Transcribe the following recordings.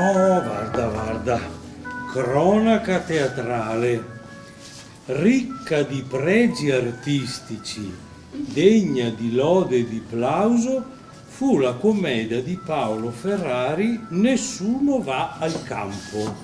Oh, guarda, cronaca teatrale, ricca di pregi artistici, degna di lode e di plauso, fu la commedia di Paolo Ferrari Nessuno va al campo.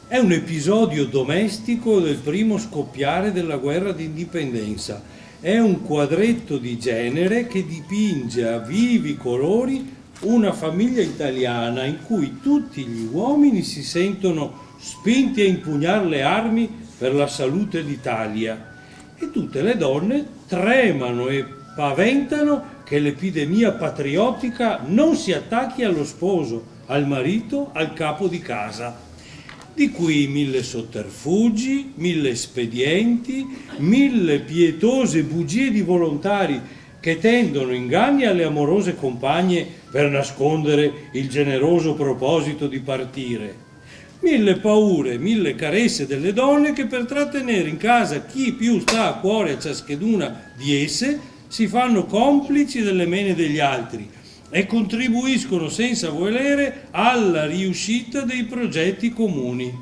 È un episodio domestico del primo scoppiare della guerra d'indipendenza. È un quadretto di genere che dipinge a vivi colori una famiglia italiana in cui tutti gli uomini si sentono spinti a impugnare le armi per la salute d'Italia e tutte le donne tremano e paventano che l'epidemia patriottica non si attacchi allo sposo, al marito, al capo di casa. Di qui 1000 sotterfugi, 1000 espedienti, 1000 pietose bugie di volontari che tendono inganni alle amorose compagne per nascondere il generoso proposito di partire. 1000 paure, 1000 carezze delle donne che per trattenere in casa chi più sta a cuore a ciascheduna di esse si fanno complici delle mene degli altri e contribuiscono senza volere alla riuscita dei progetti comuni.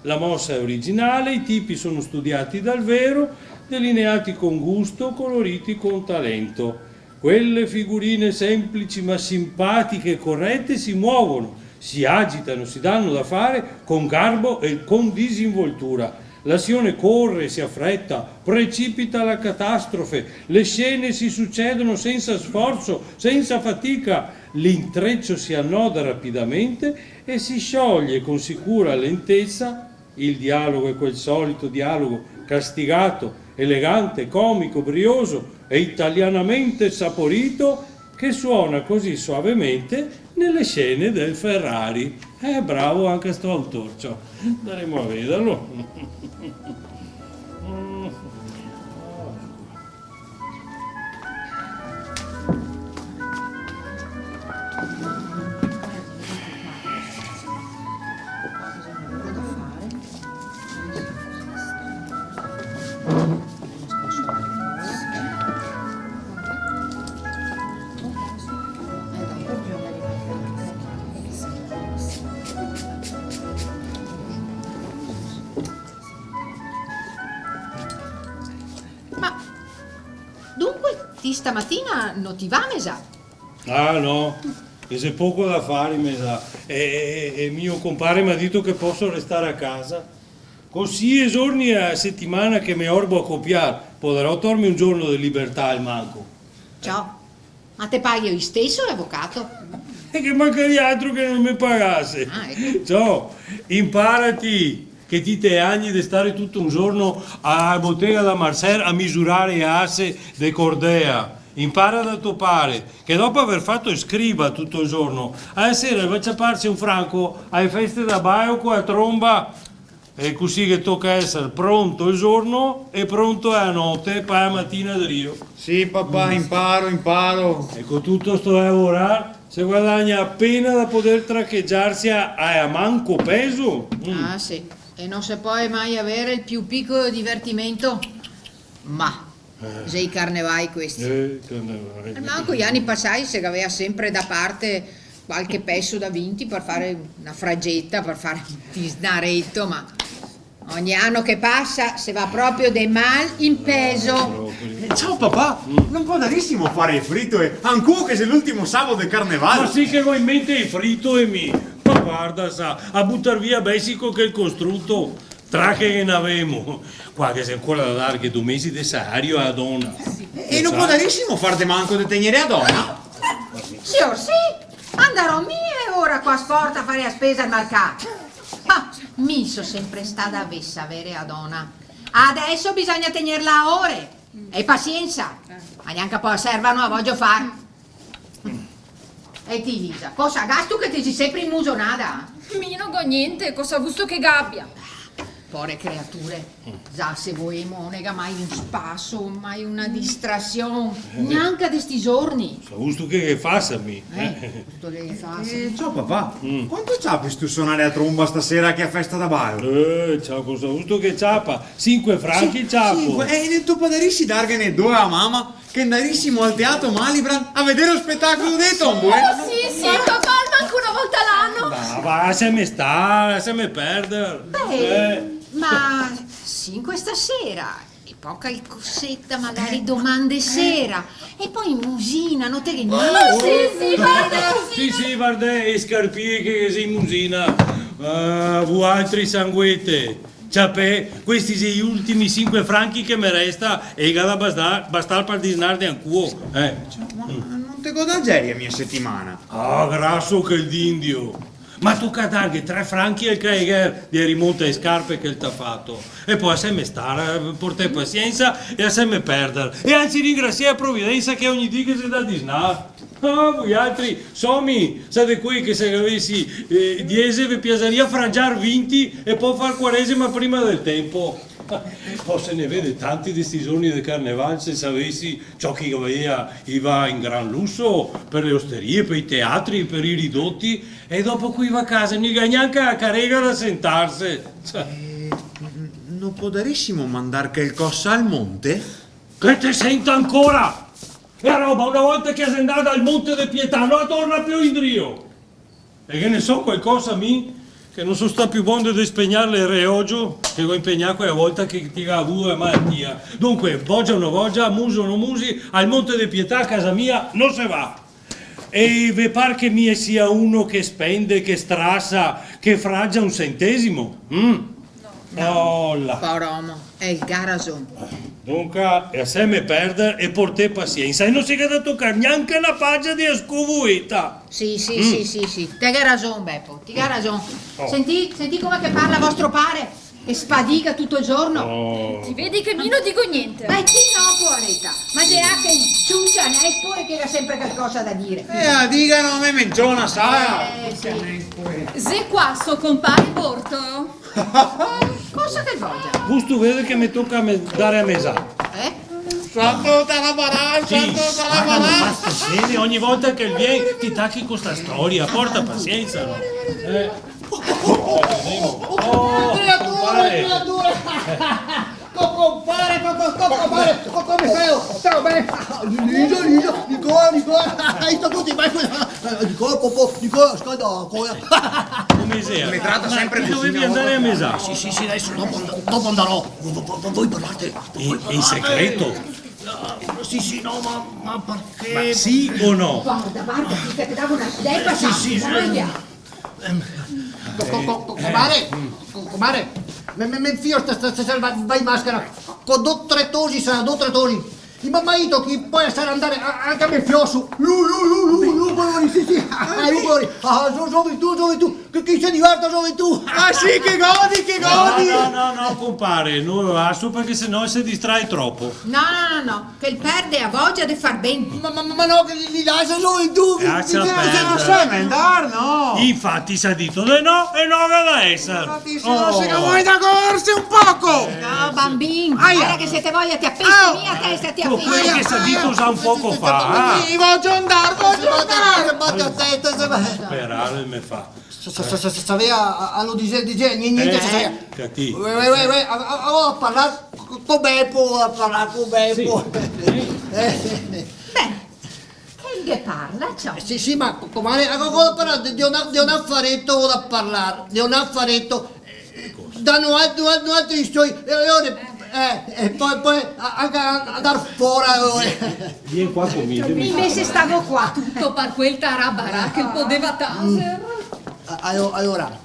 La mossa è originale, i tipi sono studiati dal vero, delineati con gusto, coloriti con talento. Quelle figurine semplici ma simpatiche e corrette si muovono, si agitano, si danno da fare con garbo e con disinvoltura. L'azione corre, si affretta, precipita la catastrofe, le scene si succedono senza sforzo, senza fatica, l'intreccio si annoda rapidamente e si scioglie con sicura lentezza. Il dialogo è quel solito dialogo castigato, elegante, comico, brioso e italianamente saporito che suona così suavemente nelle scene del Ferrari. Bravo anche sto autorcio, andremo a vederlo. Stamattina non ti va, mesa? Ah no, c'è poco da fare, mesa. E mio compare mi ha detto che posso restare a casa. Così giorni a settimana che mi orbo a copiare, potrò tormi un giorno di libertà al manco. Ciao, ma te paghi io stesso l'avvocato? E che manca di altro che non mi pagasse. Ecco. Ciao, imparati che ti te anni di stare tutto un giorno a bottega da Marcel a misurare asse de cordea. Impara da tuo pare, che dopo aver fatto scriva tutto il giorno, alla sera va a ciapparsi un franco alle feste da Baiocco a tromba, e così che tocca essere pronto il giorno e pronto è la notte, poi la mattina da Rio. Sì papà, imparo. E con tutto sto a lavorare si guadagna appena da poter traccheggiarsi a manco peso. Ah sì, e non si può mai avere il più piccolo divertimento, ma se i carnevali questi. Carnevali. Manco gli anni passati si aveva sempre da parte qualche peso da 20 per fare una fragetta, per fare un tisnaretto, ma ogni anno che passa si va proprio de mal in peso. Ciao papà, non può darissimo fare il fritto e ancora che sei l'ultimo sabato del carnevale. Ma sì che ho in mente il fritto e mi. Ma guarda, sa, a buttar via bessico che il costrutto, tra che ne avemo. Qua che sei ancora da dare che 2 mesi di salario a donna. E non può darissimo farti manco di tenere a donna? Sì, andrò mia ora qua sporta a fare la spesa al mercato. Ma mi so sempre stata avessa avere a donna. Adesso bisogna tenerla a ore. E pazienza. Ma neanche poi servano a voglio fare. E ti Lisa, cosa gasto che ti sei sempre immusonata? Mi non go niente, cosa gusto che gabbia. Povere creature, già se vogliamo non è mai un spasso, mai una distrazione, neanche di sti giorni. Sa gusto che fassami. Tutto che fa. Ciao papà, quanto ciappi tu suonare a tromba stasera che è festa da Baio? Ciao, cosa gusto che ciapa? 5 franchi il ciapo. E ne tu poterissi dargene 2 a mamma che andarissimo al teatro Malibran a vedere lo spettacolo dei Tombo, Sì, papà, manco una volta l'anno. va, lasciami perdere. Ma sì, questa sera. E poi qualcosetta, magari domande sera. E poi musina, non te che Sì, guarda, e scarpie che si musina. Voi altri sanguete. Ciapè, questi sono gli ultimi 5 franchi che mi resta e gada bastar per disnardi anch'io. Non te goda geria mia settimana. Ah, grasso che il d'indio. Ma tu catarghi 3 franchi al Kreiger di rimonta e scarpe che il t'ha fatto. E poi a me stare, portare pazienza e a me perdere. E anzi ringrazia a provvidenza che ogni dì che si dà di snar. Ah, voi altri, sommi, siete qui che se avessi 10 vi piaceria frangiar 20 e poi far 40 prima del tempo. O se ne vede tanti di sti giorni del carnevale se sapessi ciò che iva in gran lusso per le osterie, per i teatri, per i ridotti e dopo qui va a casa non gli neanche a carega da sentarsi. Non potrissimo mandar che il cossa al monte? Che te senta ancora? La roba una volta che sei andata al Monte de Pietà non torna più in drio. E che ne so qualcosa a me? Che non sono stato più buono di spegnare le reogio che ho impegnato quella volta che ti ha avuto la malattia. Dunque, voggia o non voggia, muso o non musi, al Monte de Pietà a casa mia non se va. E ve par che mie sia uno che spende, che strassa, che fraggia un centesimo? No. Poromo, è il garason. Dunque, e a se me perde e porte pazienza e non si da toccare neanche una pagina di scovueta. Sì, te hai ragione, Beppo, ti hai ragione. Senti come che parla vostro pare e spadiga tutto il giorno. Ti vedi che mi non dico niente. Ma chi no, poveretta? Ma c'è anche il ciuccia, ne hai pure che ha sempre qualcosa da dire. Digano a me mengiona, sa. Sì. Se qua so compare porto. Cosa che voglia? Gusto vede che mi tocca dare a mesa. Santo te la barà, santo te la barà. Bene, ogni volta che vieni ti tacchi con sta storia, porta pazienza. No? Compare, come sei? Ciao, bene. Ligia, Nicola, hai sto tutti, vai Nicola, stai da coia. Come sei? Mi tratta sempre così. Dovevi andare a mesa. Sì, adesso dopo andrò. Voi parlate. E in segreto? Sì, no, ma perché? Ma sì o no? Guarda, ti davo una debba, Sì. Comare, mi fio sta vai maschera. Con 2-3 tosi sarà, 2-3 tosi. Il mammaito che poi sarà andare anche a me fiosso. Sì. Gioventù. Che si diverta gioventù. Ah sì, che godi. No, compare, non adesso perché sennò si distrae troppo. No, che il perde ha voglia di far bene. Ma no, che li lascia gioventù. Lascia perdere. Non sai mandar, no. Infatti si è detto di no e no da essere. Non si che vuoi da corsi un poco. No, bambino, guarda che se te voglia ti appicci mia testa, ti Quello che si è detto già un poco fa. Voglio andare. Sperare me fa. Sapeva, hanno DJ, niente sapeva. Cattivo. Allora parlare con Beppo, Beh, che parla, ciò. Sì, ma comare, voglio parlare di un affaretto, voglio parlare, di un affaretto. Danno altri suoi, e poi anche andare fuori. Vieni qua con me. Invece stavo qua. Tutto per quel tarabarà che poteva taser. Allora.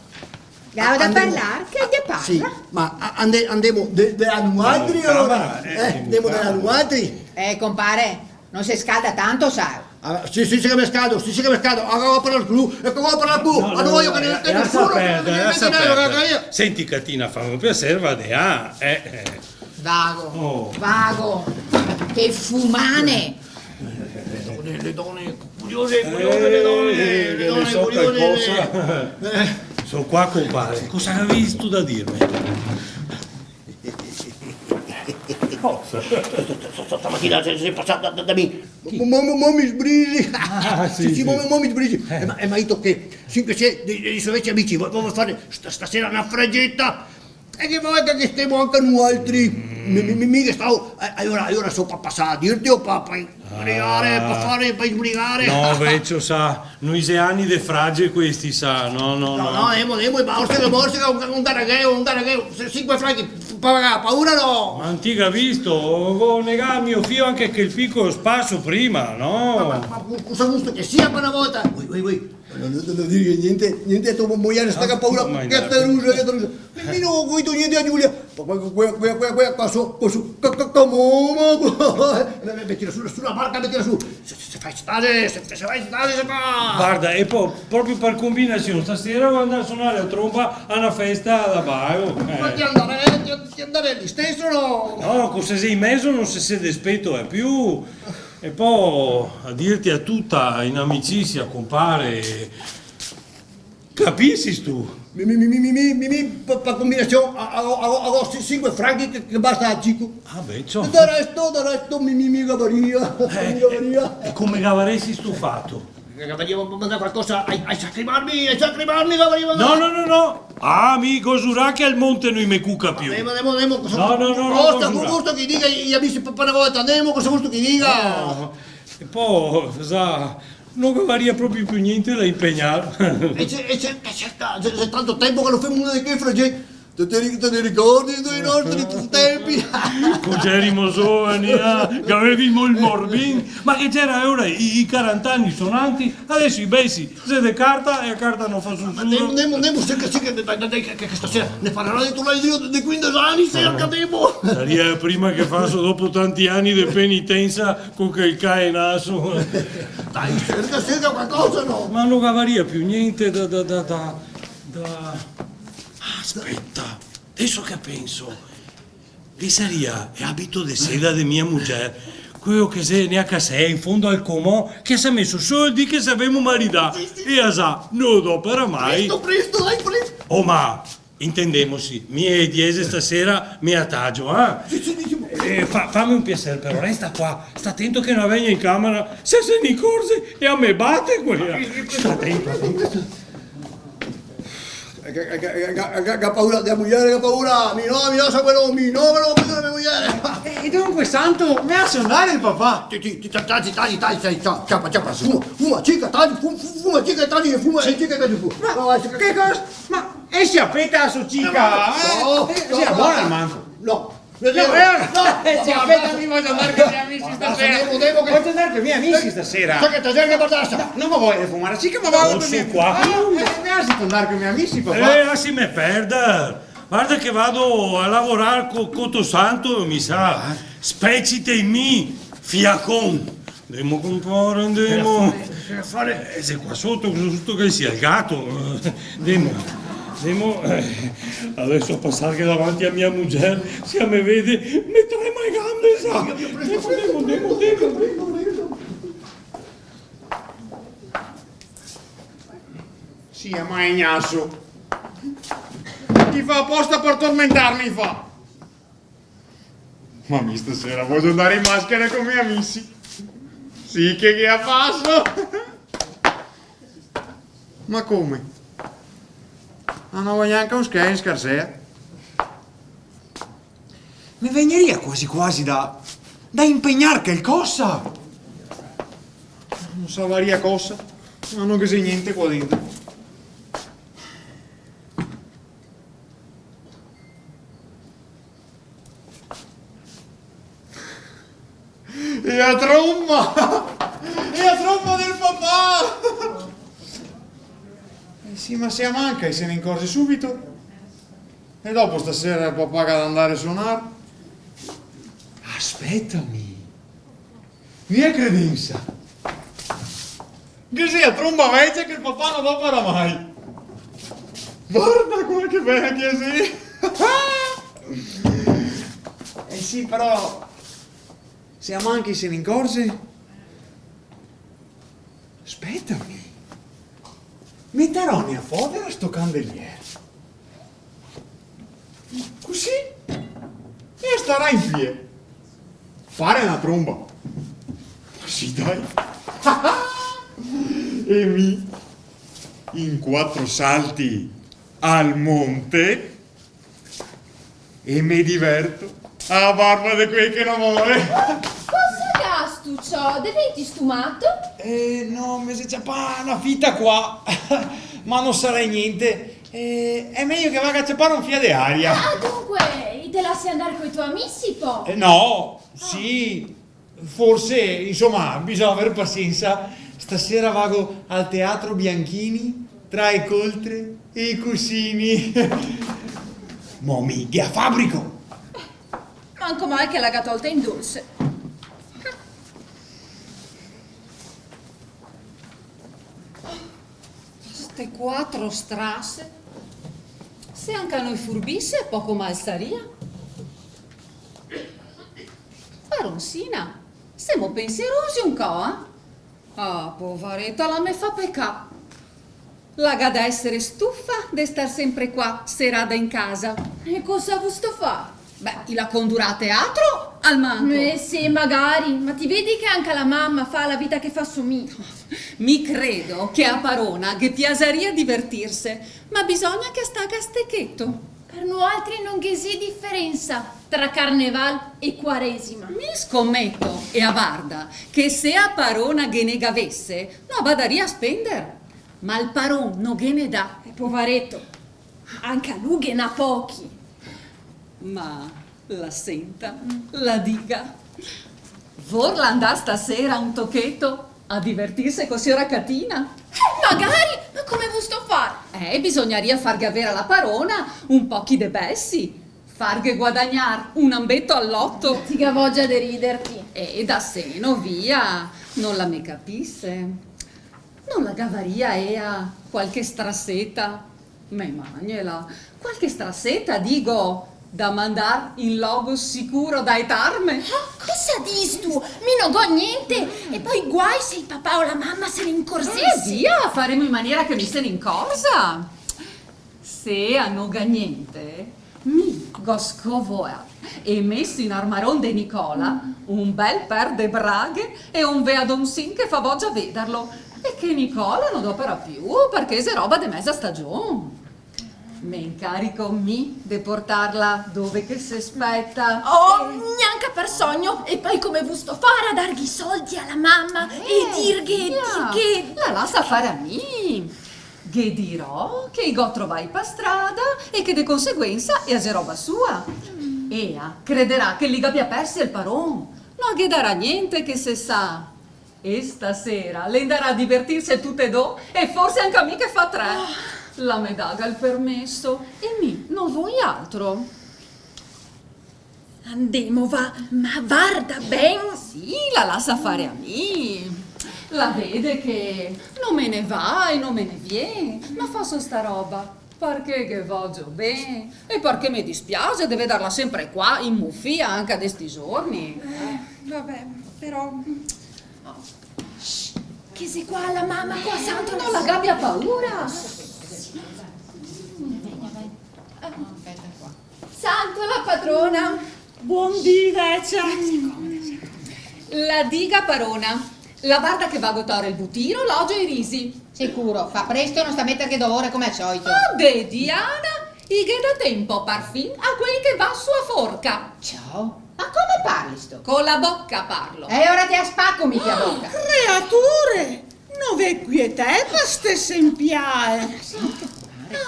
Devo da parlare, che ne parla? Sì, ma andiamo da altri ora? Andiamo da altri? Compare, non si scalda tanto, sai. Sì che mi scaldo, allora per il clou, non voglio che nessuno. Senti Catina, fammi piacere, vada. Vago, che fumane. Le donne so qualcosa. Sono qua, compare. Cosa avevi tu da dirmi? Stamattina sei passata da me. Mommi sbrisi. Sì, mommi sbrisi. Ma io che 5-6 dei suoi vecchi amici vogliono fare stasera una freggetta. E che volta che stiamo anche noi altri. Mica stavo. Allora sto per passare a dirti o per sbrigare, per fare, per sbrigare. No, vecchio, sa, noi seani de frage questi, sa, no. No, borsica, un caragheo, 5 franchi, paura no. Ma non ti capisco, ho negato mio figlio anche che il piccolo spasso prima, no? Ma cosa gusto che sia per una volta? Voi. Non dire niente, tu muoiare sta paura, che terusa. No, guido niente a Giulia. Mettila sulla barca, mettila su. Se fai stare, se fa. Guarda, e poi proprio per combinazione, stasera vuoi andare a suonare a tromba a una festa da Baio. Ma ti andare lì stesso no? No, con 6 mesi non si sede spetto è più. E poi a dirti a tutta in amicizia, compare, capisci tu? Per combinazione, a 5 franchi che basta a Cico. Ah beh, ciò. Da resto, mi gavaria. E come gavaresti stufato? Gavaria, mandare qualcosa, hai sacrimarmi, gavaria. No. Ah, amico, giurà che al monte non mi cuca più. Andiamo. No. Con gusto che dica, gli amici per una volta, andiamo, cosa gusto che dica. No. E poi, sa, non gavaria proprio più niente da impegnare. E c'è tanto tempo che lo fai una di che fragge. Te ne ricordi dei nostri tempi? Quando erimo giovani, che avevamo il morbin, ma che c'era ora i 40 anni sonanti, adesso i bessi, se de carta e a carta non fa sul Andiamo, sì che stasera ne parlerò di tu di 15 anni, se accademo. Sarebbe prima che faccio dopo tanti anni di penitenza con che il cae naso. Dai, cerca qualcosa, no? Ma non cavaria più niente da... Aspetta, adesso che penso, che sarebbe abito di seda di mia moglie, quello che se ne ha casè in fondo al comò, che si è messo soldi che sapevamo maritare, e a sa, non lo dopera mai. Presto. Oh ma, intendemosi, mie diese stasera mi attagio, eh? Fammi un piacere però, resta qua, sta attento che non venga in camera, se ne corse e a me batte quella. Sta attento. Che paura della moglie, che paura! Mi no, sa quello, mi no, la mia moglie! E dunque, santo, mi ha suonare il papà. Tagli, ciapa, fuma, cica, tagli, fuma, cica, tagli, fuma, cica, tagli, fuma. Che cosa? Ma e si appetta su cica? Sia buona, manco. No. Si appetta, mi voglio andare con i miei amici stasera. Voglio andare con i miei amici stasera. Sai che stasera che guardassa? Non mi voglio fumare cica, ma vado con i miei qua. Mi ha andare con i miei amici, papà. Si me perda. Guarda che vado a lavorare con Coto Santo, mi sa. Specite in me, fiacon. Andiamo a comprare, andiamo. Se qua sotto che sia il gatto. Andiamo. Adesso a passare che davanti a mia moglie, se mi vede, mi trema le gambe, sa. Andiamo. Sia mai ignasso. Ti fa apposta per tormentarmi, fa. Ma mi stasera voglio andare in maschera con i miei amici. Sì che a passo. Ma come? Non voglio neanche un scarsea. Mi veniria quasi da impegnare che il cosa. Non so varia cosa. Non ho che se niente qua dentro. E la tromba! E la tromba del papà! Sì, ma si manca e se ne accorge subito. E dopo stasera il papà che ad andare a suonare. Aspettami. Mia credenza. Che sia tromba vecchia che il papà non opera mai. Guarda come che vecchia, sì. Sì, però se a manchi se ne accorge. Aspettami. Metterò a fodera sto candeliere. Così. E starà in piedi. Fare una tromba. Sì, dai. E mi in 4 salti al monte. e mi diverto. A barba di quel che non vuole. Cosa gasto ciò? Deventi stumato? No, mi si c'è una fitta qua, ma non sarei niente. È meglio che vada a ciappare un fia di aria. Ah, dunque, te lasci andare con i tuoi amici, po'? No, sì, forse, insomma, bisogna avere pazienza. Stasera vago al Teatro Bianchini tra i coltre e i cuscini. Momi, che a fabbrico! Manco mai che l'ha tolta in dolce. Ste quattro strasse. Se anche a noi furbisse, poco mal staria. Paronsina, siamo pensierosi un co', eh? Ah, poveretta, la me fa pecca. La gada essere stufa di star sempre qua, serada in casa. E cosa vusto fa? Beh, la condurrà a teatro al manco. Sì, magari, ma ti vedi che anche la mamma fa la vita che fa su me. Mi credo che a Parona che piaceria divertirsi, ma bisogna che sta a stechetto. Per noi altri non che sia differenza tra Carneval e Quaresima. Mi scommetto, e a Varda, che se a Parona che ne gavesse, no badaria a spendere. Ma il Paron non che ne dà. Poveretto, anche a lui che ne ha pochi. Ma la senta, la dica. Vorla andare stasera un tocchetto a divertirsi con signora Catina? Magari, ma come vusto fare? Bisogneria farghe avere alla Parona un pochi de bessi, farghe guadagnar un ambetto all'otto. Ti che voglia di riderti. E da seno, via, non la me capisse. Non la gavaria ea qualche strassetta, me magnela, qualche strassetta, dico, da mandar in logo sicuro da etarme. Cosa dis tu? Mi non go niente. E poi guai se il papà o la mamma se ne incorsesse. Via, faremo in maniera che mi se ne incorsa. Se a non ga niente, mi go scovoa e messo in armaron de Nicola un bel per de braghe e un veadonsin che fa voglia vederlo. E che Nicola non dopera più perché se roba de mezza stagione. Me incarico de portarla dove che si aspetta. Oh, neanche per sogno. E poi come vusto fare a dargli i soldi alla mamma e dirghe che... La lascia fare a me. Che dirò che go trovai per strada e che di conseguenza è a roba sua. Ea crederà che li abbia persi il Paron. Non ghe darà niente che se sa. E stasera le darà a divertirsi tutte e due e forse anche a me che fa tre. La medaga il permesso e mi non vuoi altro. Andiamo, va, ma guarda ben. Sì, la lascia fare a me. La vede che non me ne va e non me ne viene, ma fa so sta roba perché che voglio bene e perché mi dispiace deve darla sempre qua in muffia anche a questi giorni. Vabbè, però... Che sei qua la mamma qua, santo, Non la gabbia paura. Santo la padrona. Buondì, vecchia. La diga Parona, la guarda che va a gotare il butino, l'ogio e i risi. Sicuro, fa presto e non sta a mettere che d'ore come al solito. Ah, beh, Diana, i che da tempo par fin a quei che va su a forca. Ciao. Ma come parli sto? Con la bocca parlo. E ora ti spacco mica bocca. Creature, non ve quiete per ste sempiae.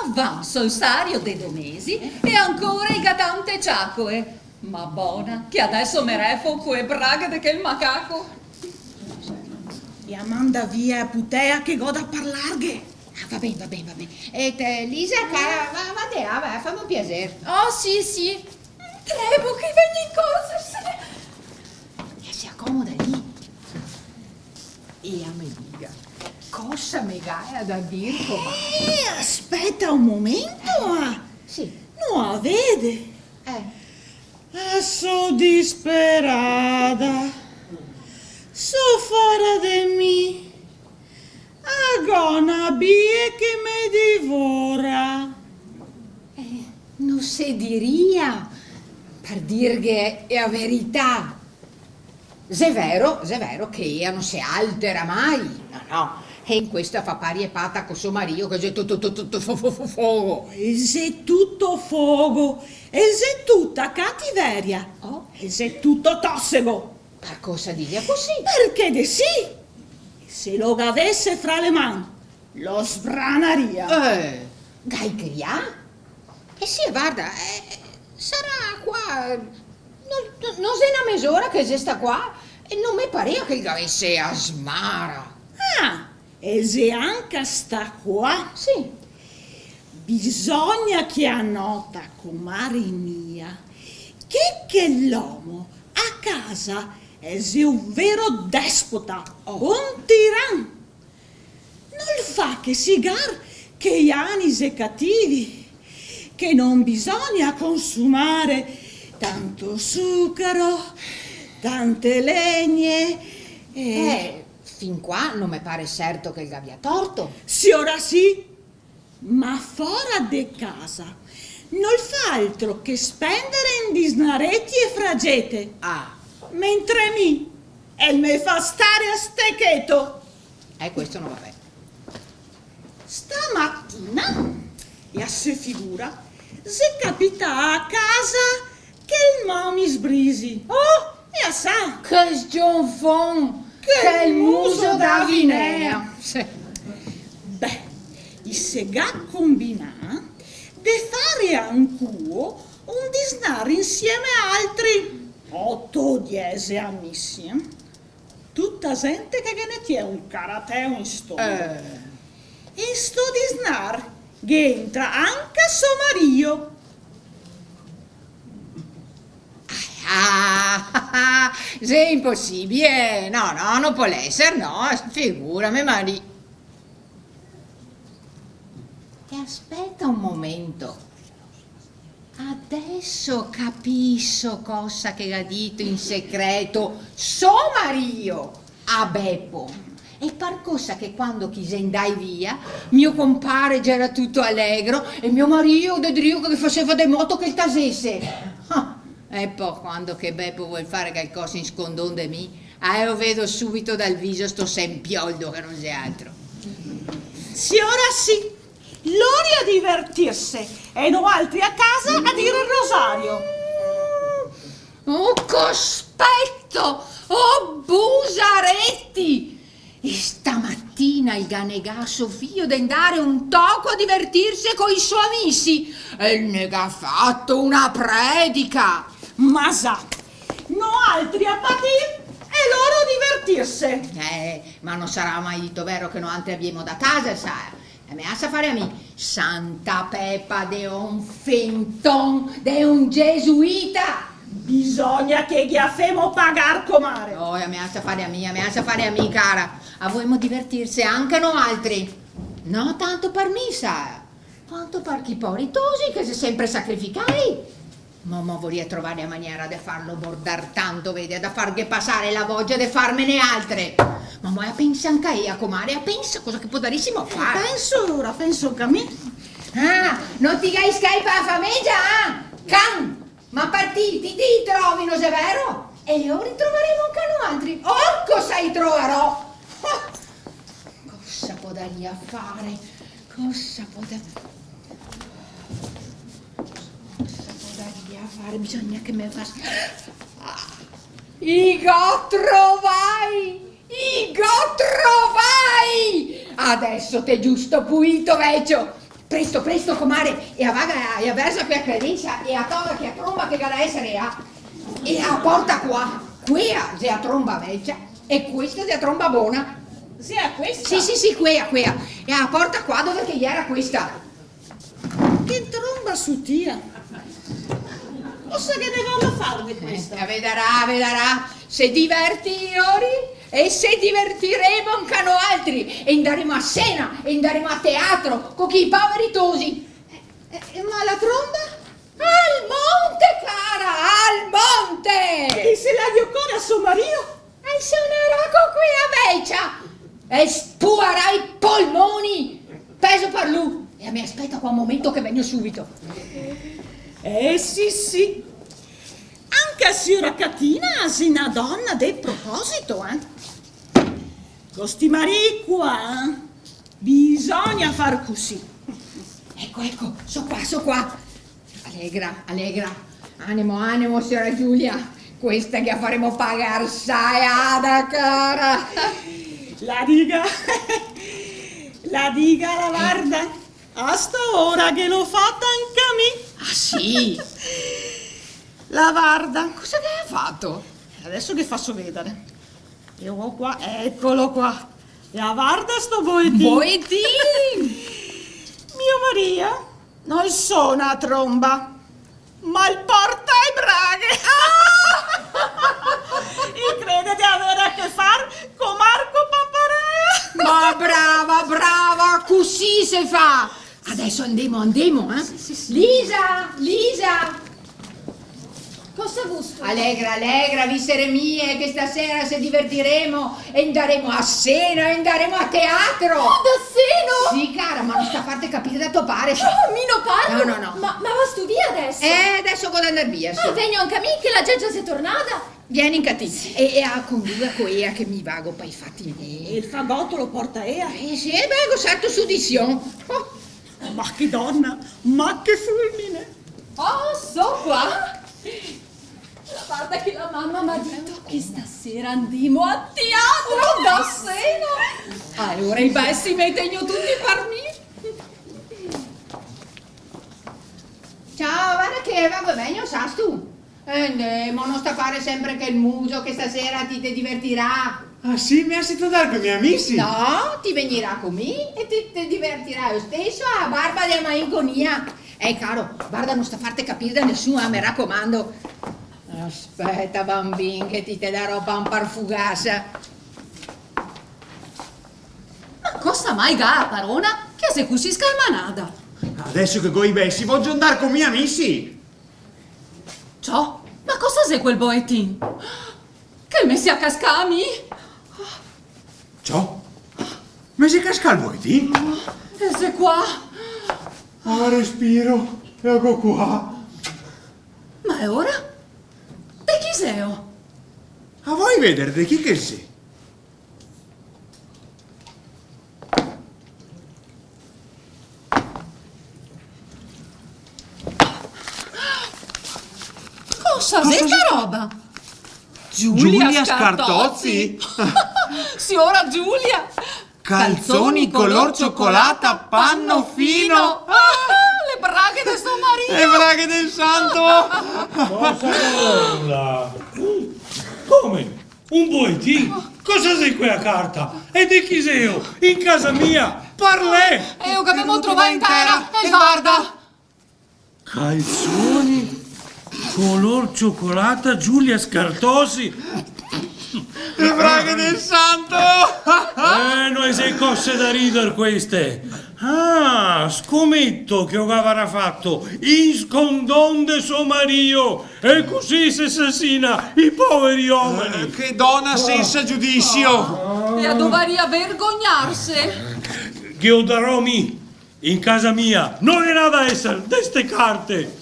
Avanzo il sario dei domesi e ancora i gatante ciacoe. Ma buona, che adesso me refo quei braghe che il macaco. E manda via putea che goda a parlarghe. Ah, va bene, va bene, va bene. E te, Lisa, cara, va te, va, fammi un piacere. Oh, sì, sì. Tremo che venga in corsa. E si accomoda lì. E a me dica, cosa me gaia da dir come? Aspetta un momento. Sì. Non vede. So disperada. So fora de mi. Agona bie che me divora. Non si diria, per dir che è la verità. Se è vero che ella non si altera mai. No, E in questa fa pari e patta con suo marito che c'è tutto fuoco. E se tutto fogo, e se tutta cattiveria, Oh. e se tutto tossego, Per cosa diglia così? perché de sì, e se lo avesse fra le mani, lo sbranaria. Gai cria? E sì, guarda, sarà qua, non sei una mezz'ora che si sta qua e non mi parea che avesse a smara. Ah, e se anche sta qua, Sì. bisogna che annota, comare mia, che l'uomo a casa è un vero despota, un tiran. Non fa che sigar che gli anni cattivi, che non bisogna consumare tanto zucchero, tante legne Fin qua non mi pare certo che il abbia torto. sì, ora sì, ma fuori de casa non fa altro che spendere in disnaretti e fragete, Ah, mentre me fa stare a stecchetto. questo non va bene. Stamattina, e a se figura, se capita a casa che il mami sbrisi. Oh, e a sa, Che sgionfon! Che muso da vinea. Sì. beh, il sega combina de fare ancuo un disnar insieme a altri 8-10 amici. Tutta gente che ne tiene un carateo in storia. E sto disnar che entra anche suo marito. È impossibile. No, non può essere, no, figurami, Mari. E aspetta un momento. Adesso capisco cosa che ha detto in segreto suo marito a Beppo. E par cosa che quando chi andai via, mio compare già era tutto allegro e mio marito de Drio che faceva de moto che il tasesse. E poi quando che Beppo vuol fare qualcosa in scondon de me, io vedo subito dal viso sto sempioldo che non c'è altro. Sì, ora sì, loro a divertirsi e non altri a casa a dire il rosario. Oh, cospetto! Oh, busaretti! E stamattina il ganegasso figlio di andare un toco a divertirsi con i suoi amici e ne ha fatto una predica. Ma sa, no altri a patir e loro divertirsi. Ma non sarà mai detto vero che noi altri abbiamo da casa, sai? E me sa fare a me Santa Peppa de un finton, de un gesuita. Bisogna che gli affemo pagar comare. Oh, me sa fare a me, cara. A vogliamo divertirsi anche noi altri. No tanto per me, sa, quanto per chi poritosi che si sempre sacrificai. Mamma vorrei trovare una maniera di farlo bordar tanto, vedi, da fargli passare la voglia di farmene altre. Mamma pensa anche io, comare, pensa cosa che può darissimo fare. Penso che a me. Ah, non ti gai skype a famiglia, can! Ma partiti, ti trovi, non è vero? E io ritroveremo anche noi altri. Oh, cosa troverò? Cosa potrei fare? Cosa potrei fare? Bisogna che me faccia... Igo trovai! Adesso te giusto puito vecchio! Presto, comare, e a vaga, e a versa qui a credenza, e a toga che a tromba che gara essere a, e a porta qua, c'è a tromba vecchia, e questa è a tromba buona. Sì, a questa? Sì, quea, e a porta qua dove che era questa. Che tromba su tia. Cosa che devono fare di questa? Vedrà, se diverti ori e se divertiremo anche noi altri, e andaremo a cena, e andaremo a teatro, con chi poveri tosi. Ma la tromba? Al monte, cara, al monte! E se la dio ancora a suo marito? E suonerà con qui a Veccia, e spuarà i polmoni, peso per lui. E mi aspetta qua un momento che vengo subito. Sì. Anche a signora Catina, una donna del proposito, Costi marì qua, bisogna far così. Ecco, so qua. Allegra. Animo, signora Giulia. Questa che faremo pagare sai ada cara. La diga la guarda, a sta ora che l'ho fatta anche a me. Ah sì? La guarda. Cosa che hai fatto? Adesso che faccio vedere. Io ho qua, eccolo qua. La guarda sto boetin. Mio Maria, non sono una tromba, ma il porta e braghe. E crede di avere a che fare con Marco Papparea. Ma brava, così si fa. Adesso andiamo, eh? Sì. Lisa. Cosa gusto? Allegra, visere mie, che stasera se divertiremo e andaremo a cena e andaremo a teatro. Oh, da seno? Sì, cara, ma non sta a farti capire da tuo pare. Oh, mi non parlo? No. Ma vas tu via adesso? Adesso vado ad andare via, sì. Vengo anche a me che la gente si è tornata. Vieni in cattivo. E a conduca coea che mi vago per i fatti miei. E il fagotto lo porta Ea. Sì, vengo certo su di Sion. Ma che donna, ma che fulmine. Oh, so qua. Guarda che la mamma mi ha detto che stasera andiamo a teatro da seno. Allora i bessi mettegno tutti per me. Ciao, guarda che va bene, sai tu. Andiamo, non sta a fare sempre che il muso, che stasera ti te divertirà. Ah sì, mi ha sentito dare con i miei amici? No, ti venirà con me e ti te divertirai lo stesso a barba di malinconia. Caro, guarda, non sta a farti capire da nessuno, mi raccomando. Aspetta, bambin, che ti te darò pan parfugasa. Ma cosa mai ga, parona? Che sei così scalmanata? Adesso che coi bessi voglio andare con i miei amici. Ciò? Ma cosa sei quel boetin? Che mi sia cascami? Ciao? Mi si casca il boetin? E sei qua? Ah, respiro. Ecco qua. Ma è ora? De chi sei? A vuoi vedere di chi che sei? Cosa sei sta roba? Giulia Scartozzi? Signora Giulia! Calzoni color cioccolata, panno fino. Le braghe del suo marito! Le braghe del santo! Cosa vola? Come? Un boetin? Cosa sei qui a carta? E di chi sei io? In casa mia? Parlè! E io che abbiamo trovato in terra! E guarda! Calzoni color cioccolata Giulia Scartosi. Le braghe del santo! Noi sei cose da ridere queste. Ah, scommetto che aveva fatto in scondonde suo marito e così si assassina i poveri uomini. Che donna senza giudizio! E a doveria vergognarsi! Che io darò in casa mia. Non è nada essere queste carte.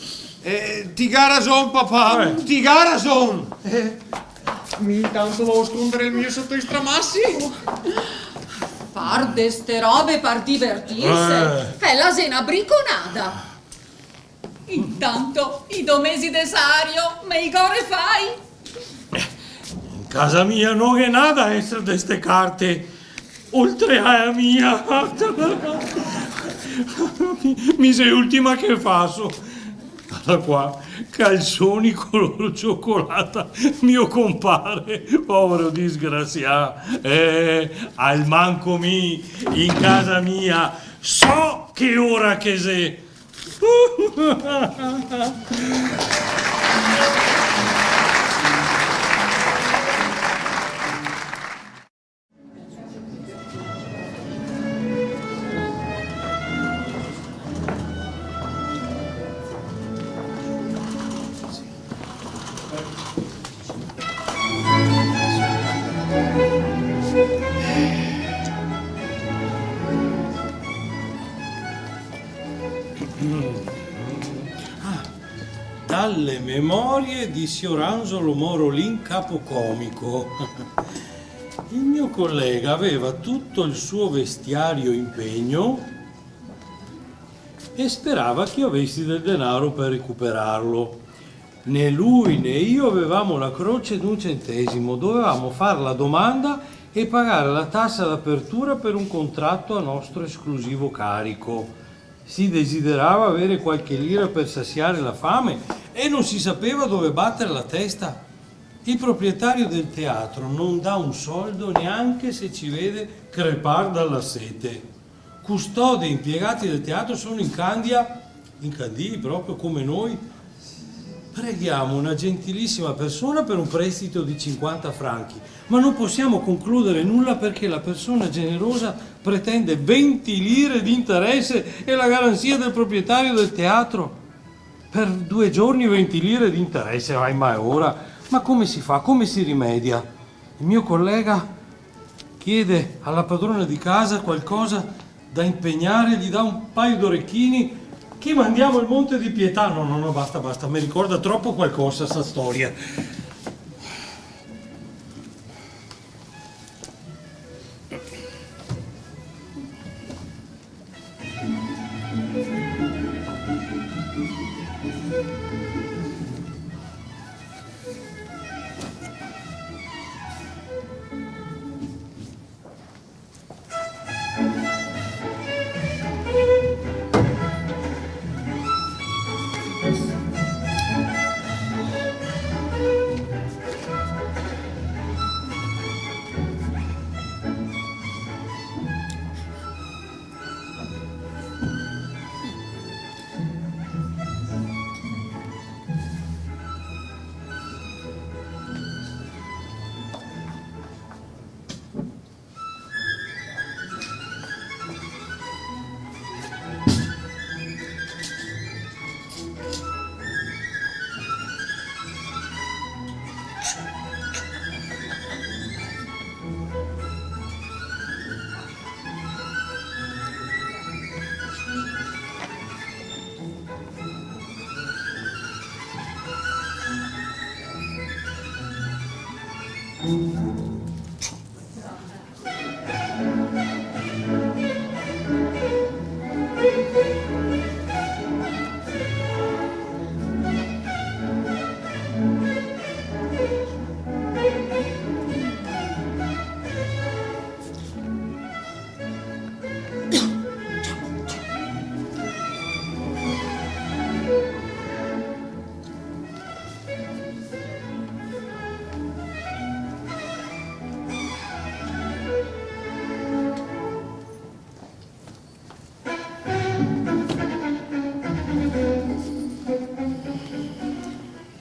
Ti garazon, papà! Ti garazon! Intanto devo scondere il mio sotto i stramassi. Par de ste robe per divertirsi. È la cena briconata. Intanto i domesi de Sario me i gore fai. In casa mia non è nada essere queste carte. Oltre a mia. Mi sei ultima che faccio. Guarda qua, calzoni color cioccolata, mio compare, povero disgraziato, al manco in casa mia, so che ora che sei. Dalle memorie di Sior Angelo Morolin, capocomico. Il mio collega aveva tutto il suo vestiario in pegno e sperava che io avessi del denaro per recuperarlo. Né lui né io avevamo la croce d'1 centesimo, dovevamo fare la domanda e pagare la tassa d'apertura per un contratto a nostro esclusivo carico. Si desiderava avere qualche lira per saziare la fame e non si sapeva dove battere la testa. Il proprietario del teatro non dà un soldo neanche se ci vede crepar dalla sete. Custode e impiegati del teatro sono incandii proprio come noi. Preghiamo una gentilissima persona per un prestito di 50 franchi, ma non possiamo concludere nulla perché la persona generosa pretende 20 lire di interesse e la garanzia del proprietario del teatro. Per 2 giorni 20 lire di interesse, vai ma è ora. Ma come si fa? Come si rimedia? Il mio collega chiede alla padrona di casa qualcosa da impegnare, gli dà un paio d'orecchini che mandiamo al Monte di Pietà. No, basta, mi ricorda troppo qualcosa sta storia.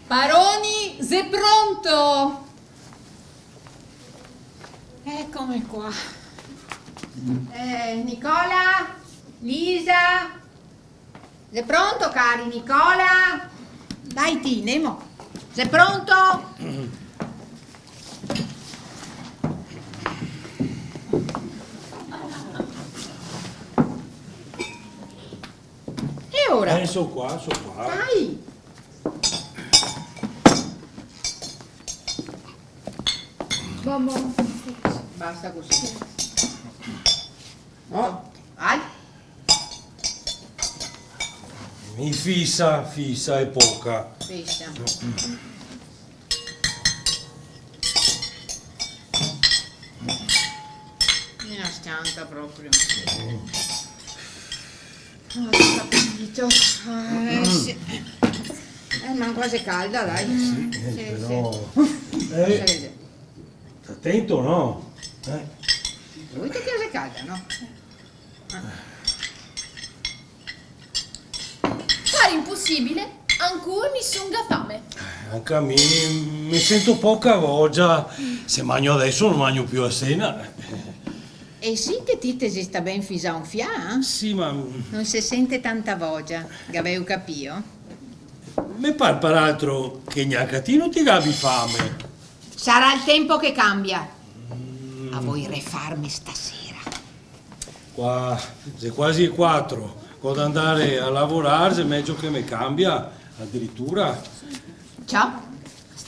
Baroni, sei pronto? Eccomi qua. Nicola? Lisa? Sei pronto, cari Nicola? Dai, ti, Nemo. Sei pronto? E ora? Sono qua. Dai! Basta così. Oh, vai. Mi fissa è poca. Fissa. Mi ha stanca proprio. Ho capito. Sì. Ma quasi è calda, dai. Sì, però... Attento, no? Lui ti chiede calda, no? Pare impossibile, ancora mi sunga fame. Anche a me mi sento poca voglia. Se mangio adesso non mangio più a cena. E sì che ti si sta ben fisa un fià? Sì, ma... Non si sente tanta voglia, Gaveu capio? Mi pare peraltro che neanche a te non ti gabi fame. Sarà il tempo che cambia. A voi refarmi stasera. Qua, se quasi 4. Quando andare a lavorare, se meglio che mi cambia, addirittura. Ciao,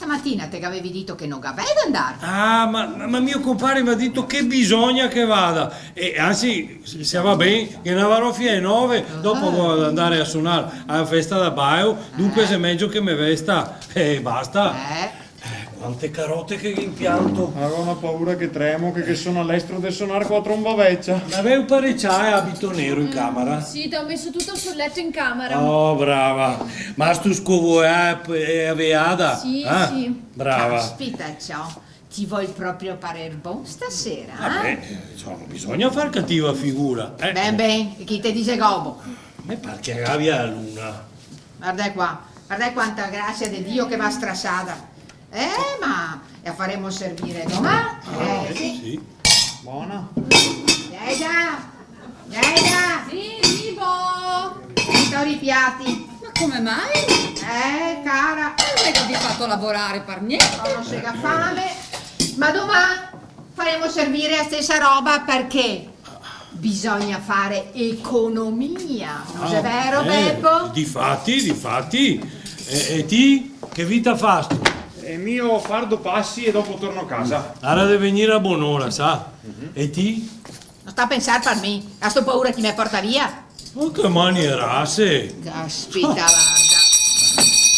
Stamattina te che avevi detto che non avevi da andare. Ah, ma mio compare mi ha detto che bisogna che vada. E anzi, se va bene, che ne avrò fino alle 9, dopo vado ad andare a suonare alla festa da Baio, dunque se è meglio che mi vesta e basta. Quante carote che impianto. Avevo una paura che tremo, che sono all'estero del suonare con la tromba vecchia. Avevo parecchiato e abito nero in camera. Sì, ti ho messo tutto sul letto in camera. Oh, brava. Ma stu scovo è aveada? Sì, sì. Brava. Aspetta, ciao. Ti vuoi proprio parer buon stasera? Insomma, bisogna far cattiva figura. Ben, chi te dice gobo? Me pare che abbia la luna. Guarda qua, guarda quanta grazia di Dio che va strassata. Ma la faremo servire domani? Sì. Buona. Già! Sì, vivo! Sento i piatti. Ma come mai? Cara, Non è che vi ho fatto lavorare per niente. non sega fame. Ma domani faremo servire la stessa roba perché bisogna fare economia. Non è vero, Beppo? Difatti. E ti? Che vita fai? E mio fardo passi e dopo torno a casa. Ora deve venire a buon'ora, sa? E ti? Non sta a pensare per me. Ha sto paura chi mi porta via. Oh, che manierasse! Caspita, guarda.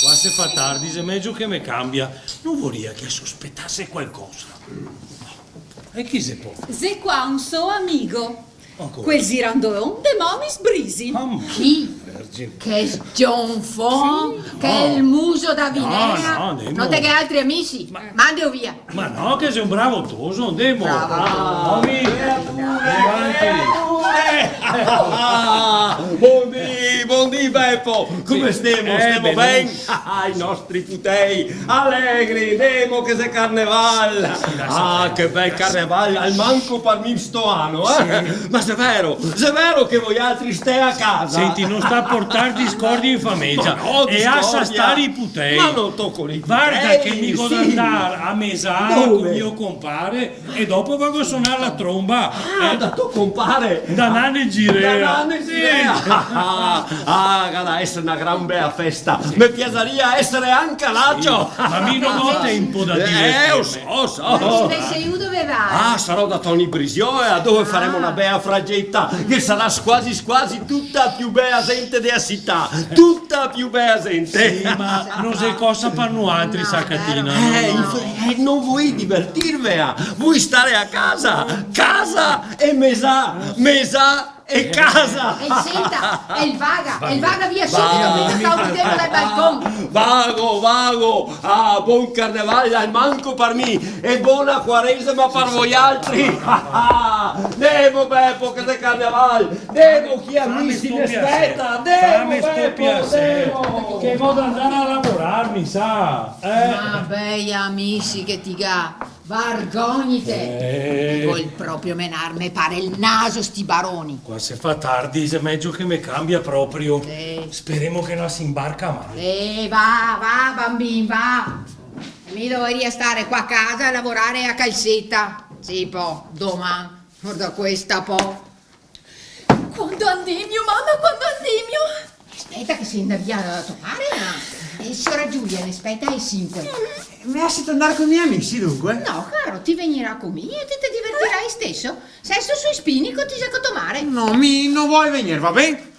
Qua se fa tardi, se è meglio che mi cambia. Non vorrei che sospettasse qualcosa. E chi se può? Se qua un suo amico. Ancora? Quel girandoon de momis brisi. Chi? Vergine. Che sgionfon, che è il muso da vinera. No, Nemo. Non te che altri amici. Mandeo via. Ma no, che sei un bravo toso, andiamo. Bravo. Buondì Beppo, come stiamo? Stiamo bene? I nostri putei, allegri, demo che se carneval. Che bel carneval, al manco per me sto anno, Ma se è vero che voi altri stai a casa. Senti, non sta a portare discordia in famiglia. No, E a discordia. stare i putei. Ma non tocco i Guarda putei, che mi godo sì. andare a mesare Dove? con mio compare e dopo vado a suonare la tromba. Da tuo compare. Da Nane Girea. Deve essere una gran bella festa. Mi piacerebbe essere anche laccio. Ma mi non ho tempo da dire. Lo so. Invece io dove vai? Sarò da Tony Brisio e a dove faremo una bella fragetta che sarà quasi tutta più bella gente della città. Tutta più bella gente. Sì, ma non sei cosa per noi altri, Saccatina. Non vuoi divertirvi, vuoi stare a casa e mesa e casa. E senta, è il vaga via subito, mi sta uccidendo dal balcone. Vago, buon carnevale al manco per me e buona quaresima per voi altri. Devo Beppo che sei carnevale, devo chi amici ne aspetta, devo. Che vado ad andare a lavorarmi, sa? Vabbè, amici che ti ga, vergognite. Vuoi proprio menarme, pare il naso sti baroni. Qua se fa tardi, se è meglio che mi cambia proprio. Sì. Speriamo che non si imbarca mai. Va, bambin, va. Mi dovrei stare qua a casa a lavorare a calzetta. Sì, po', domani. Guarda questa, po'. Quando andemio, mamma, quando andemio? Aspetta che si andrà via a trovare. E sora Giulia ne aspetta ai 5. Mi lasciate andare con i miei amici dunque? No, caro, ti venirà con me e ti divertirai stesso. Sesto sui spinico ti sa cotomare. No, non vuoi venire, va bene?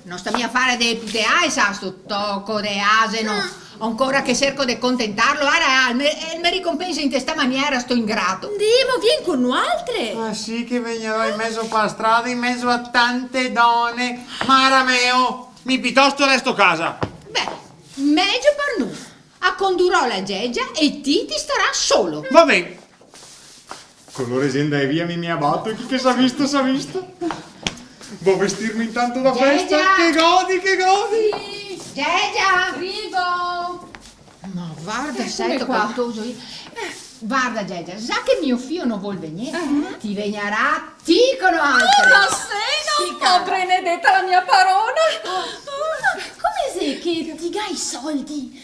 Non sta mia a fare dei puteai, sa, sto tocco de aseno. Ancora che cerco di contentarlo, ora mi ricompensa in questa maniera, sto ingrato. Andiamo, vieni con noi altre. Ma sì che venirò in mezzo per strada, in mezzo a tante donne. Mara meo, mi piuttosto resto a casa. Beh, meglio per noi. Accondurò la geggia e ti starà solo. Va bene. Con l'oresenda e via mi abbatto, chi che s'ha visto. Vuoi vestirmi intanto da festa? Geggia! Che godi! Geggia! Arrivo! Ma guarda, sei toccatoso io. Guarda, Geggia, sa che mio figlio non vuol venire? Ti venirà con altri. Ma sei, non benedetta la mia parola! Come sei che ti dai i soldi?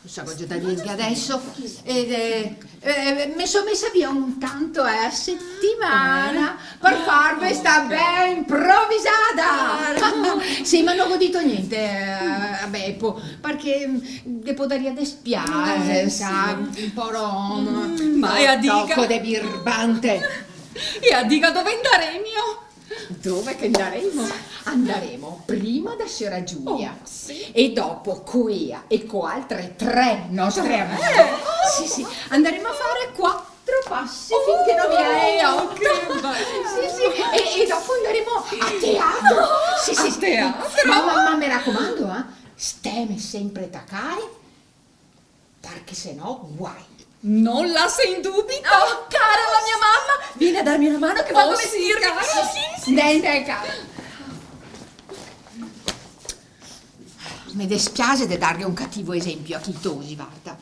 Cosa voglio da dirti adesso? mi sono messa via un tanto a settimana per farvi sta ben improvvisata. Sì, ma non ho godito niente a Beppo, perché devo dare despiace, sa, un po' rom, Ma è a dica. tocco de birbante. E a dica dove andaremo? Dove che andremo? Andremo prima da Sera Giulia e dopo Coea e con altre 3 nostre amiche. Sì, andremo a fare 4 passi finché non viene 8. Sì, e dopo andremo a teatro. Sì, A teatro? Ma mi raccomando, stemme sempre attaccare, perché sennò guai. Non la sei in dubito? Oh, cara la mia mamma, vieni a darmi una mano che vado a sì, vestirmi. cara. Sì. Dai, cara. Mi dispiace di dargli un cattivo esempio a Chittosi, guarda.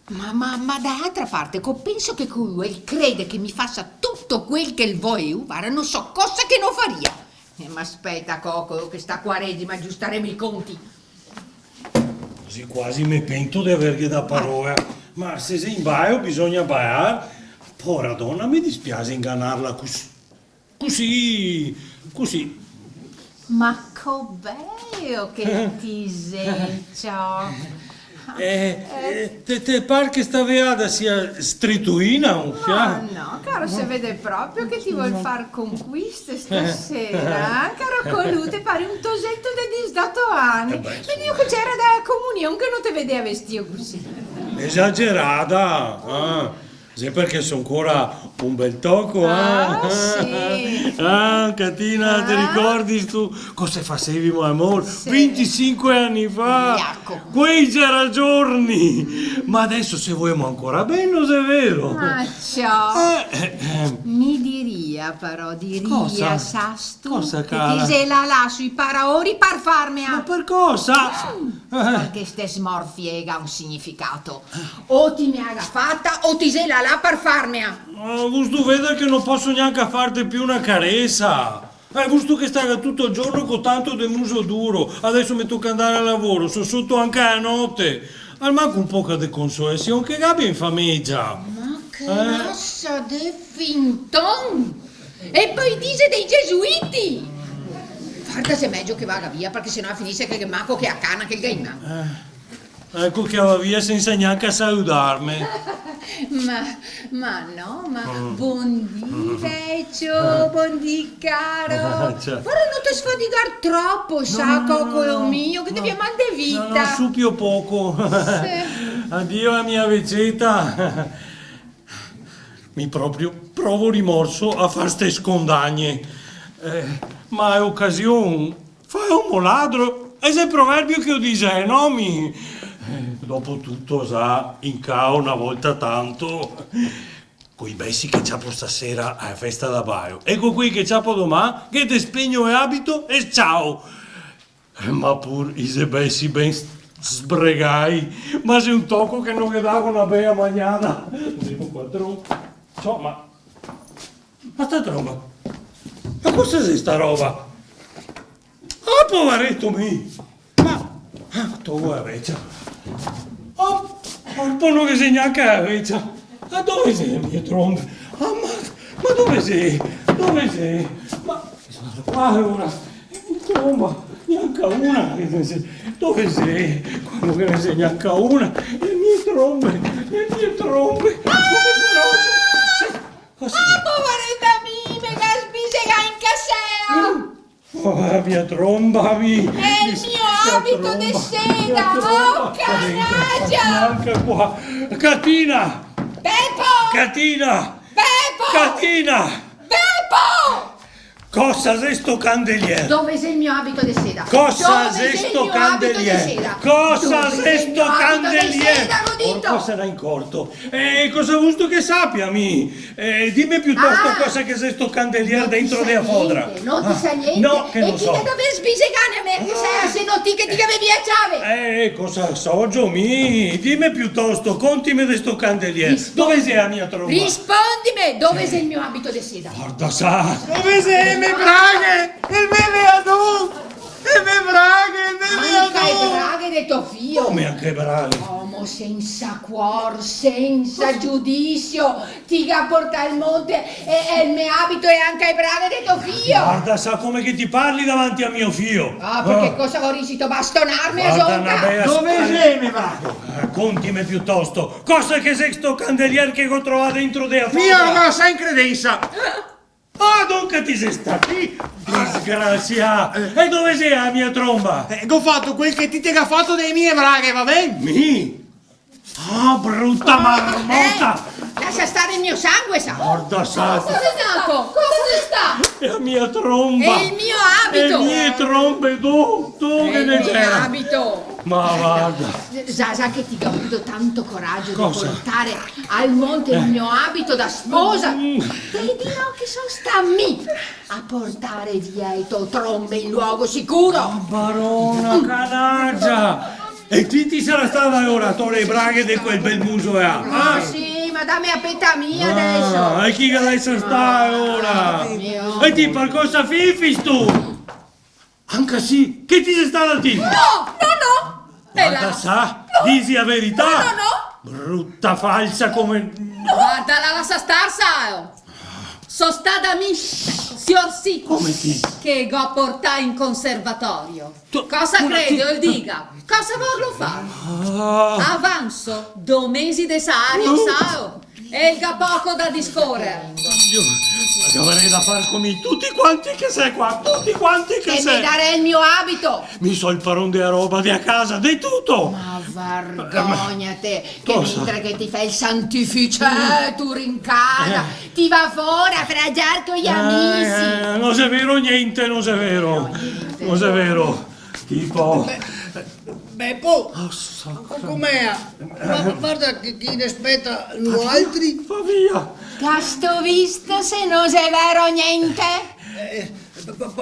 Ma d'altra parte, penso che lui crede che mi faccia tutto quel che vuoi, guarda, non so cosa che non faria. Ma aspetta, Coco, che sta Quaresima aggiusteremo i conti. Quasi mi pento di avergli da parola. Ma se sei in baio bisogna baiare. Povera donna, mi dispiace ingannarla così. Ma bello che ti sento. Te par che sta veada sia strituina un fiato? No, caro, se vede proprio che ti vuol far conquiste stasera. Caro, con lui te pare un tosetto di 18 anni. Vedi io che c'era da comunione che non te vedeva vestito così. Esagerata, sì, perché sono ancora un bel tocco, sì. Catina, ti ricordi tu cosa facevimo, amor? 25 anni fa, Iacco. quei c'era giorni, ma adesso se vogliamo ancora bene, se è vero. Ciao. Mi diria però, Cosa? sas tu, Cosa, che cara? ti sei là sui paraori per farmi Ma per cosa? Perché ste smorfiega ha un significato. O ti mi haga fatta o ti sei là per farmi. Gusto vede che non posso neanche farti più una carezza. Gusto che stai tutto il giorno con tanto del muso duro. Adesso mi tocca andare al lavoro, sono sotto anche la notte. Al manco un po' di consolazione, che gabbia infameggia. Ma che rossa de finton! E poi dice dei gesuiti! Guarda se è meglio che vada via, perché sennò finisce che manco che a cana che il gaina. Ecco che va via senza neanche salutarmi. Ma buondì vecchio, buondì caro. Cioè. Guarda, non ti sfatigar troppo, sa, Coccolo mio, che devi amare de vita. No, su più poco. Addio la mia vecetta. Mi proprio provo rimorso a far ste scondagne. Ma è occasione. Fai un ladro. E se il proverbio che io dice, no mi... dopo tutto, sa, in cao una volta tanto, coi bessi che ciapo stasera alla festa da baio, ecco qui che ciapo domani, che te spegno e abito e ciao. Ma pur i se bessi ben sbregai, ma sei un tocco che non dava una bella magnata. Ciao, ma sta roba, ma cosa è sta roba? Ah, poveretto mi! Ma tu guarda, oh, non che sei neanche la vecchia. Ma dove sei le mie trombe? Ma dove sei? Dove sei? Ma allora, tromba, neanche una. Dove sei? Quando che ne sei neanche una? Le mie trombe. Come cosa? Poveretta mia, me la sbisega in caseo! Oh, la mia tromba, mi! È il mio abito di seda, oh canaggia! Neanche qua! Catina! Beppo! Catina! Beppo! Catina! Beppo! Cosa sei sto candeliere? Dove sei il mio abito di seda? Cosa Dove sei sei sto il mio abito di candeliere? seda? Cosa Dove sei sei il sto mio abito di candeliere? seda, Rodito? Cosa sarà in corto? Cosa gusto che sappiami? Dimmi piuttosto cosa che sei sto candeliere dentro della fodra. Non ti sa niente? No, che non e so. chi te deve sbisegare a me che sei se non ti che ti avevi a chiave? Cosa so, mi? Dimmi piuttosto, contimi di sto candeliere. Dove sei la mia tromba? Rispondimi, dove sei il mio abito di seda? Guarda sa, dove sei le braghe? Il beveador! Le braghe, il Anche beveador! braghe del tuo figlio. Come anche braghe? Oh, mo senza cuor, senza giudizio, ti ga porta il monte e il mio abito e anche i brave di tuo figlio. Guarda, sa come che ti parli davanti a mio figlio. Ah, perché cosa vorresti bastonarmi a zonca? Dove sei, mi vago? Raccontimi piuttosto, cosa che sei sto candelier che ho trovato dentro de a Mio non sa in credenza. Ah, dunque ti sei stati? Disgrazia! E dove sei la mia tromba? Ho fatto quel che ti ha fatto delle mie braghe, va bene? Mi? Ah, brutta marmotta! Lascia stare il mio sangue, sa. Guarda, sa! Cos'è stato? Cosa sta? È la mia tromba! E il mio abito! Le mie trombe, tu che ne il mio c'era? abito! Ma guarda! Sa che ti ho avuto tanto coraggio Cosa? di portare al monte il mio abito da sposa. Ti dirò che sono sta mi a portare via i tuoi trombe in luogo sicuro. Barona, canaggia! E ti sarà stata ora le braghe di quel bel muso Ah sì, ma dammi a petta mia adesso. E chi che adesso sta ora? Mio. E ti per cosa fifis tu? Anche sì, che ti sei stata ti? No! Guarda, sa, disi la verità. No! Brutta falsa come... Guarda, la lascia star, sao. So stata mi, signor sì, Come ti? che go portà in conservatorio. Tu- Cosa una credi, ti- o dica? Cosa vorlo fare? Ah, Avanzo 2 mesi de salario, sao. E il poco da discorrere. io avrei da far come tutti quanti che sei qua, tutti quanti che E mi sei. dare il mio abito. Mi so il paron della roba di a casa, di tutto. Ma vergognate, che Cosa? mentre che ti fai il santificeto in casa, ti va fuori a fregiare con gli amici. Non è vero niente, non è vero. Non è vero. Tipo... Beppo, com'è? Ma guarda che chi ne aspetta noi altri. Va via. T'ho visto se non è vero niente?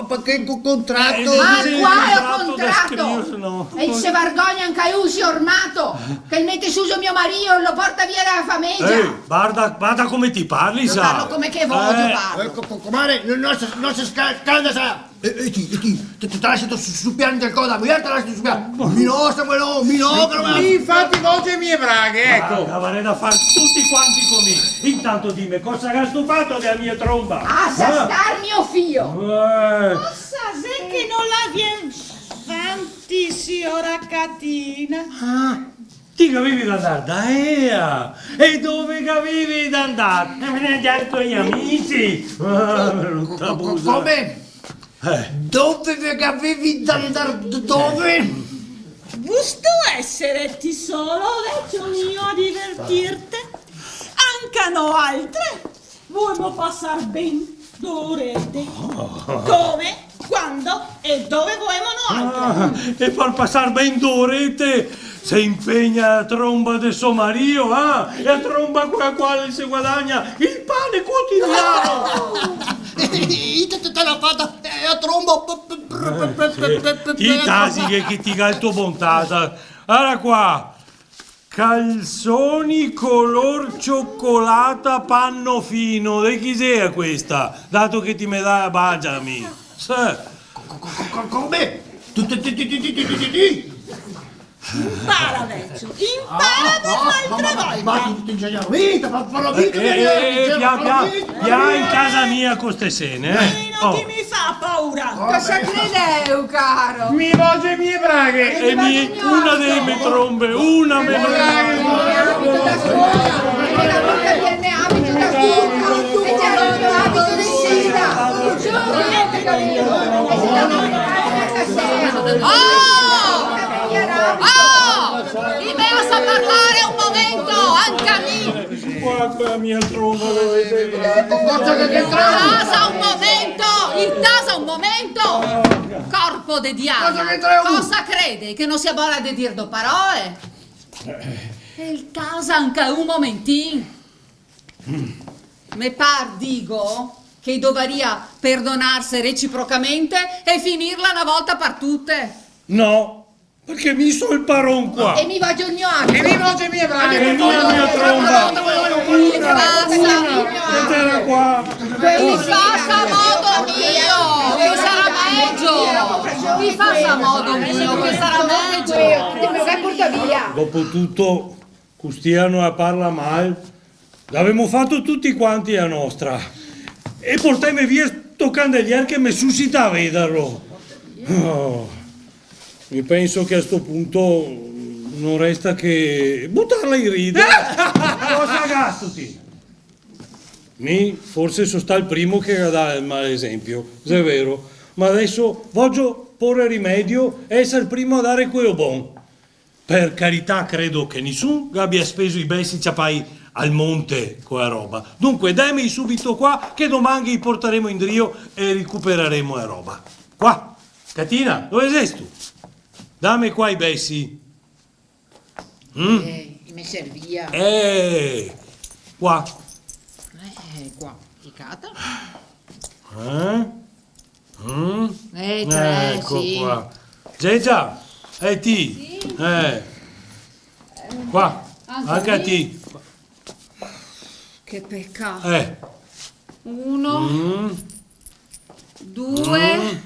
Perché con contratto. Ma sì, qua è contratto un da contratto! scrivere, no. E se vergogna anche io si ormato! Che mette su mio marito e lo porta via dalla famiglia! Guarda come ti parli, sa. Parlo come che voglio, parlo! Ecco, comare, non si scalda, sa. E ti lasci su piano del coda, mi lasci su piano. Mi no, Samuelo, mi no, che non me la- Infatti volte le mie braghe, ecco. Avrei da fare tutti quanti con me. Intanto dimmi, cosa hai stufato della mia tromba? A star mio figlio! Sa se che non la vien avanti, signora Catina. Ti che avevi da andare da Ea? E dove che avevi da andare? E me ne andare con gli amici? Brutta busa. Come? Dove che avevi da andare? Dove? Gusto essere ti solo, vecchio mio, a divertirte. Anche no altre. Vogliamo passar ben d'orette. Come, quando e dove vogliamo altre. E far passare ben d'orette se impegna la tromba del suo marito, e la tromba con la quale si guadagna il pane quotidiano. Te l'ha fatta a tromba. Ti tasi che ti ga il tuo bontà. Allora qua, calzoni color cioccolata panno fino. E chi sei questa? Dato che ti me dà la bagiami. Come? Impara, vecchio, impara per un'altra volta. Ma ti insegniamo vita, farò vita. Via in casa mia con ste sene, Meno che mi fa paura. Cosa crede, caro? Mi volte le mie braghe. E una delle mie trombe, una me Abito da scuola! E la volta viene abito da scuola! E c'era il mio abito di sera! Giuro, niente capito! E se la volta Mi basta parlare un momento, anche a me. Guarda la mia tromba, vedete? Tasa un momento, il tasa un momento. Corpo de diavolo, cosa crede? Che non sia buona di dir due parole? E il tasa anche un momentino. Me par, dico, che doveria perdonarsi reciprocamente e finirla una volta per tutte. No, perché mi so il paron qua. E mi voglio il mio abito! E mi volte le mie braghe. E la mia tromba. Che passa? Che era qua. Che passa a modo mio? Che sarà meglio? mi faccia modo mio, che sarà meglio. Ti me porta via. Dopotutto, Custiano parla mal. L'avevamo fatto tutti quanti a nostra. E portami via sto candelliere che mi suscita a vederlo. Oh, mi penso che a sto punto non resta che buttarla in ridere. Cosa gastuti? Mi forse sono stato il primo che dà il malesempio, se è vero. Ma adesso voglio porre rimedio e essere il primo a dare quello buon. Per carità, credo che nessuno abbia speso i bessi ciapai al monte con la roba. Dunque, dammi subito qua che domani li porteremo in Rio e recupereremo la roba. Qua, Catina, dove sei tu? Dammi qua i bessi. Mi servia. Qua. Qua. Icata? Tre, Ecco sì. qua. Geggia, e ti? Sì. Qua, anche a ti. Che peccato. 1, 2,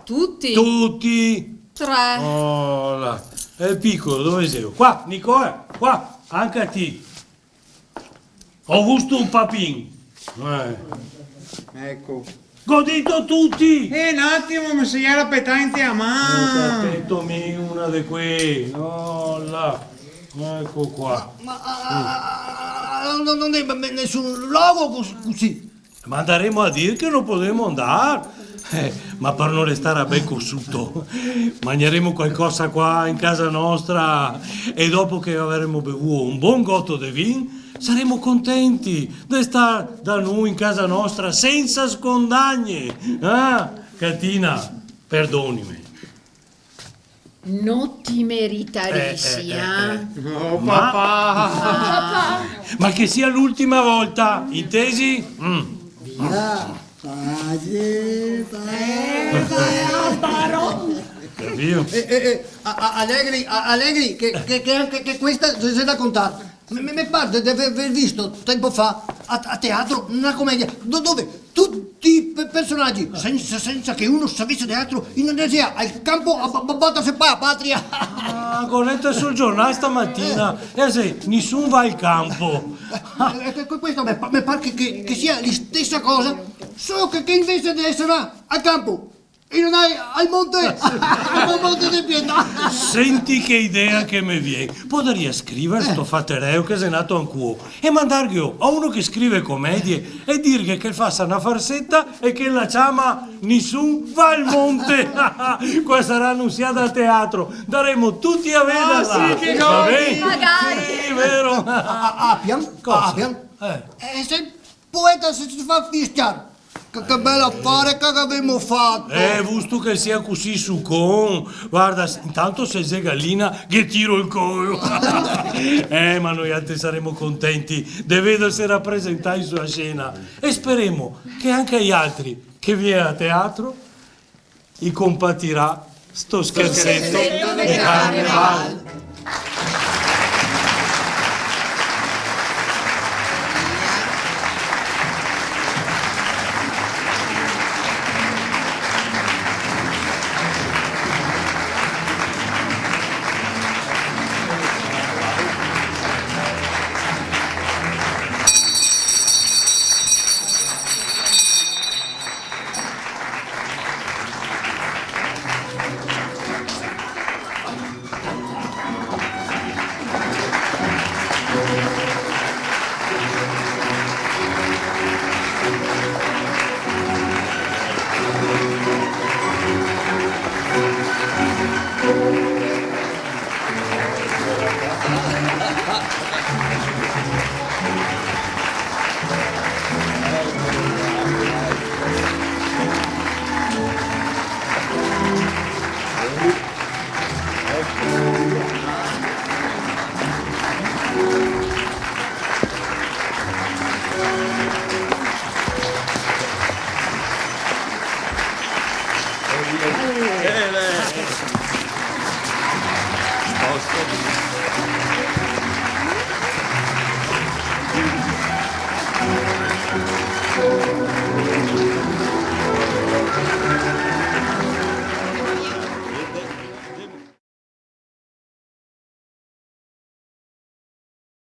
tutti. tutti. 3. Oh, là. È il piccolo, dove sei? Qua, Nicola, qua, anche a ti. Ho visto un papin. Ecco. Godito tutti. Un attimo, mi si era petante a mano. Aspettomi una di qui. Oh, là. Ecco qua. Non è nessun luogo così. Ma andremo a dire che non potremo andare. Ma per non restare a ben cosciuto, mangeremo qualcosa qua in casa nostra e dopo che avremo bevuto un buon gotto di vino saremo contenti di stare da noi in casa nostra senza scondagne. Ah, Catina, perdonimi. Non ti meritarisi, Oh, papà. Ma che sia l'ultima volta, intesi? Capito? Allegri, che questa c'è da contare. Mi pare di aver visto tempo fa a teatro una commedia dove tutti i personaggi, senza che uno sapesse di altro, in Indonesia al campo a battersi poi a patria. Ho letto sul giornale stamattina e se nessuno va al campo. Questo mi pare che sia la stessa cosa, solo che invece di essere al campo e non hai al monte di Pietà. Senti che idea che mi viene. Potrei scrivere sto fattereo che sei nato anch'io e mandarglielo a uno che scrive commedie e dirgli che fa una farsetta e che la chiama Nessun va al monte. Qua sarà annunziata a teatro. Daremo tutti a vederla. sì, che Va godi. bene? Magari. Sì, vero. Cosa? E se il poeta si fa fischiare. Che bello affare che abbiamo fatto! Visto che sia così su con, guarda, intanto se sei gallina che tiro il collo. Ma noi altri saremo contenti di vedersi rappresentati sulla scena e speriamo che anche gli altri che viene a teatro gli compatirà sto scherzetto di carnevale. Bene.